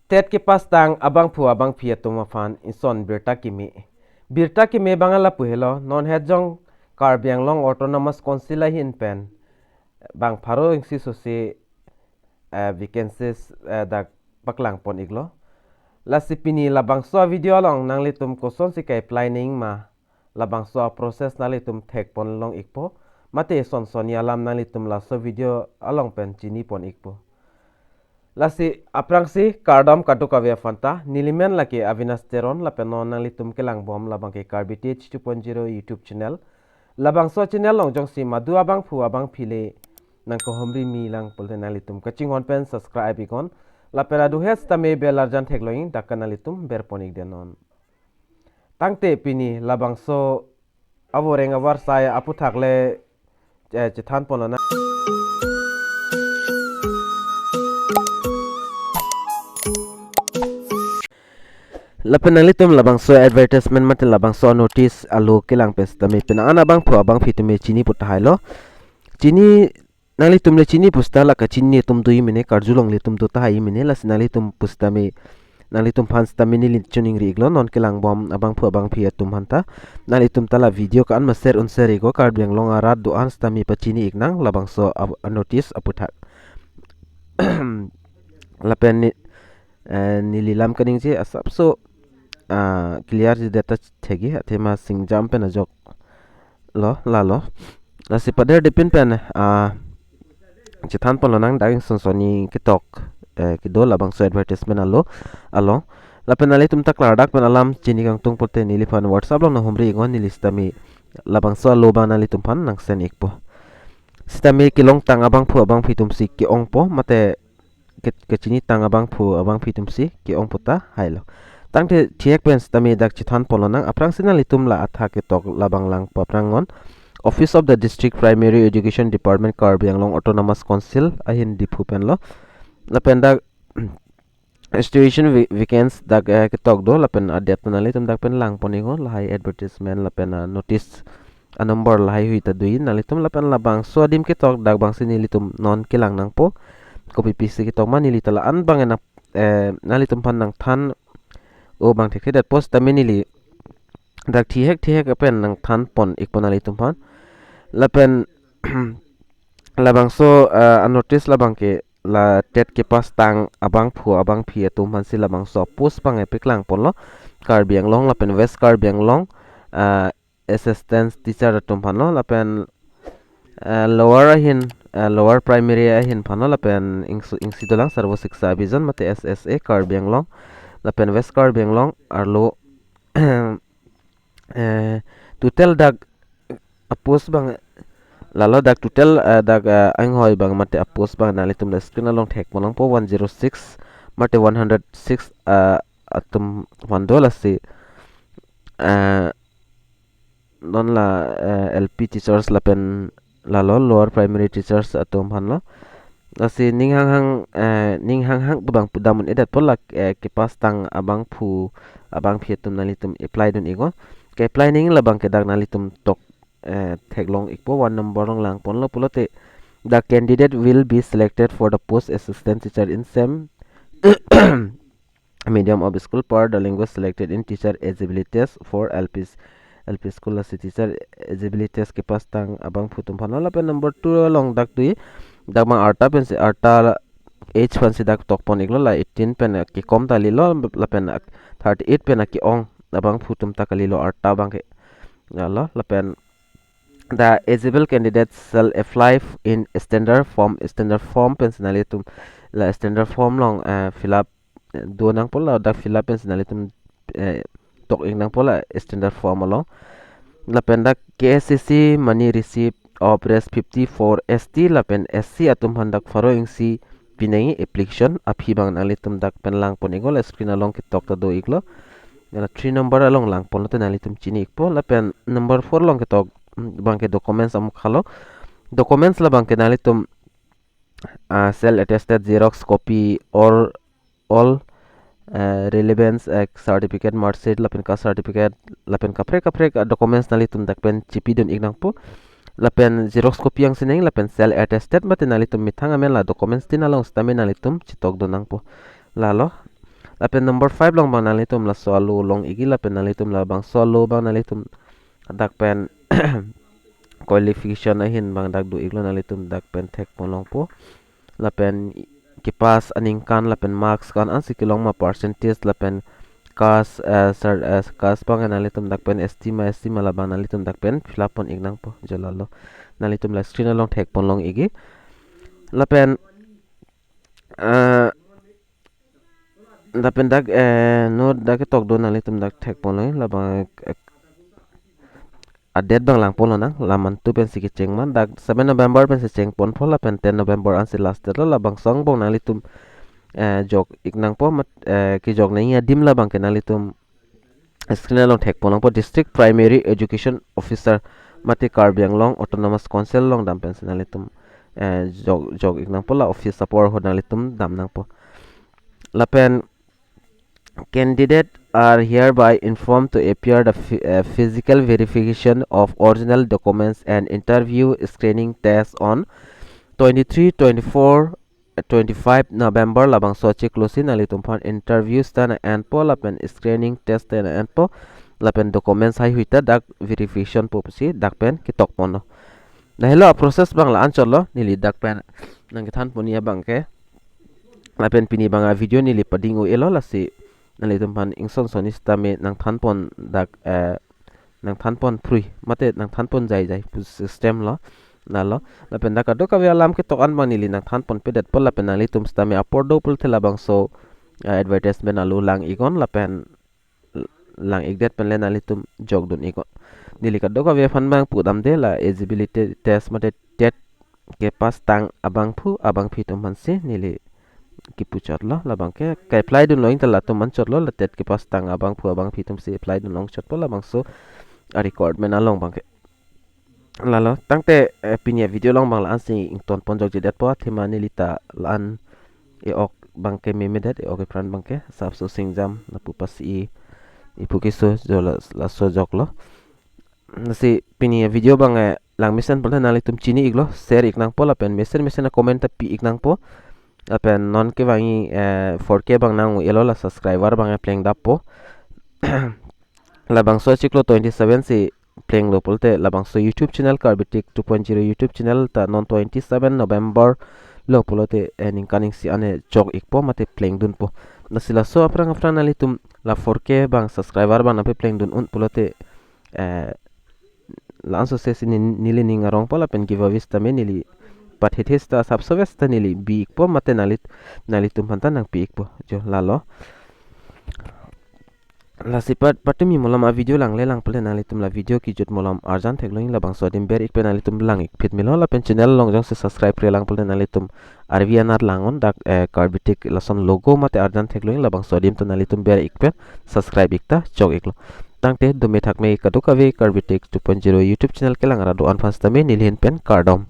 tet ki pas tang abang phu abang phia tuma fan ison birta ki me bangala puhelo non hejong Karbi Anglong autonomous council hin pen bang pharo ingsi sosi vacancies da paklang pon iglo la sipini labangso video long nangli tum koson si kai planning ma labangso process nali tum thek pon long ikpo mate son sonia lam nali tum la so video along pen chini pon ikpo lasi aprangsi kardom katukavya fanta nilimen laki avinasteron la penon nang litum kelang bom labang ke Karbi 2.0 YouTube channel labang so channel long jong si madu abang phu abang phile nang ko homri mi lang polte nang litum kaching on pen subscribe ikon la pera du hes tame belarjan thekloing dakana litum berponik denon tangte pini labang so aworeng AWARSAI APHUTHAK le chithan ponona lapenali tum labangso advertisement mate labangso notice alo kelang pes tami pena ana bang phu abang fitume chini putahailo chini nali tumle chini pusta la ka chini tum dui mine karjulong le tum do tai mine las nali tum pustame nali tum fans tamini lin tuning riglo non kelang bom abang phu abang phia tum hanta nali tum tala video kan ma share un share go Karbi Anglong arat do ans tami pa chini iknang labangso notice APHUTHAK lapen nililam kaning je asap so clear di data thegi athema singjam pen ajok lo lalo lasi pader depin pen chithan polonang daging sonsoni kitok kido labang so advertisement alo lapen ali tum tak lardak pen alam chini kang tung pote nilifan whatsapp long na homri ngon nilistami labang so loban ali tum pan nang sen ikpo stami kilong tang abang phu abang phitum si ki ong po mate ke chini tang abang phu abang phitum si ki ong pota hailo tangte thiek pen stami dak chithan polonang aprang sinali tumla atha ke tok labang lang paprangon Office of the District Primary Education Department Karbi Anglong Autonomous Council ahin diphu pen lo lapen dak situation vacancies dak ke tok do lapen adet nali tum dak pen lang ponigo lahai advertisement lapen notice a number lahai hui ta duin nali tum lapen labang so adim ke tok dak bang sinili tum non kelang nang po copy paste ke tok manili tala an bang na nali tum pan nang than o bang thek dat post taminili dak thihek pen nang than pon ikponali tumpan lapen labang so notice labang ke la tet ke pas tang abang phu abang phi tumpan si labang so post pang epik lang pon lo Karbi Anglong lapen West Karbi Anglong assistant teacher tumpan lo lapen lower primary ahin phano lapen ingsi dolang sarvo siksha abhijan mate SSA Karbi Anglong lapen West Karbi Anglong arlo tutel dag apos bang lalo dag tutel dag anghoi bang mate apos bang nalitum da screen along thek molang po 106 mate 106 atum vandola si non la LP teachers lapen lalo lower primary teachers atum hanlo asi ning hang bang pudamun edat polak kipas tang abang phu abang phietum nalitum apply dun igo ke apply ning labang ke dag nalitum tok theklong ikpo one number long lang pon lo pulote the candidate will be selected for the post assistant teacher in same medium of school per the language selected in teacher eligibilities for LP school as teacher eligibilities ke pas tang abang phutum phanola pe number 2 long dak tui dagma arta pen se arta age pen se dak tok pon iglo la 18 pen ki kom tali lo la pen 38 pen ki ong abang phutum takali lo arta bang ke la pen the eligible candidates shall apply in standard form personally tum la standard form long fill up do nang pola da fill up personally tum tok ing nang pola standard form lo la pen da KCC money receipt of res 54 ST la pen SC atum handak faro ing si pinai application aphi bang nang litum dak pen lang pon igol screen along ki tok ta do iglo la 3 number along lang pon ta nang litum chini ikpo la pen number 4 long ki tok bang ke documents am khalo documents la bang ke nang litum cell attested xerox copy or all relevance certificate mark sheet lapen ka certificate lapen kapre documents nali tum dak pen chipi don ignang po lapen xerox copy yang sineng lapen cell attested mate nali tum mithang amela documents tin along stamen nali tum chitok donang po lalo lapen number 5 long bang nalitum la solo long igi lapen nalitum la bang solo bang nalitum dak pen qualification ahin bang dak du iglo nalitum dak pen thek polong po lapen kipas aning kan lapen marks kan an sikilong ma percentage lapen kas sir kas bang nalitum dak pen estima la bang nalitum dak pen filapon ignang po jalalo nalitum la screen along thek polong igi lapen lapen dak no dak tok do nalitum dak thek polong la bang adet bang lang polo nang laman tu pen sikit ceng man dak 7 November pen si ceng pon pola pen 10 November an si last la bang song bong nalitum jok iknang po mat ki jok na iya dim la bang ke nalitum screen long thek polong po district primary education officer mati Karbi Anglong autonomous council long dam pen si nalitum jok iknang pola office support ho nalitum dam nang po lapen candidate are hereby informed to appear the physical verification of original documents and interview screening test on 23, 24, 25 November labang sochi klusi nalitum pan interview stan and po lapen screening test and po lapen documents hai huita dak verification po si dak pen kitok mono dahilo process bang la ancholo nili dak pen nang kithan punia bang ke lapen pini banga video nili padingu elo lasi nalitum pan ingson sonis tame nang thanpon dak nang thanpon free mate nang thanpon jai system lo nalo lapen dak do ka alam ke tokan manili nang thanpon pedet pol lapen nalitum stame apordo pul thela bangso advertisement alu lang ikon lapen lang igdet pen len nalitum jogdun ikon nili ka do ka fan bang pudam de la eligibility test mate tet ke pas tang abang phitum man se nili ki puchot lo labang ke apply dun loing tala to man chot lo la tet ki pas tang abang phitum si apply dun long chot po labang so a record men along bang ke lalo tangte pinya video long bang la an sing ton ponjok jedet po thema ni lita lan e ok bang ke memedet e ok pran bang ke sap so singjam na pu pas i pukiso jola la so jok lo si pinya video bang lang mesen pol na litum chini iglo share iknang po la pen mesen na comment pi iknang po apen non ke bangi 4K bang nang elo la subscriber bang playing dapo la bang so chiklo 27 si playing lo polte la bang so YouTube channel Karbitik 2.0 YouTube channel ta non 27 November lo polote ning kaning si ane jog ikpo mate playing dun po na sila so aprang nalitum la 4K bang subscriber bang na playing dun un polote la anso se nili ning arong pola pen giveaway sta me nili pat hitista subsovesta nili biik po mate nalitum hantan nang biik po jo lalo la sipat patumi molam a video lang lelang pole nalitum la video ki jut molam arjan thekloing la bang sodim ber ik pe nalitum lang ik fit milo la pen channel long jong se subscribe re lang pole nalitum arvianar langon dak karbitik lason logo mate arjan thekloing la bang sodim to nalitum ber ik pe subscribe ikta jog iklo tangte dume thakme kadukawe karbitik 2.0 YouTube channel kelang ara do anfas tame nilhin pen kardom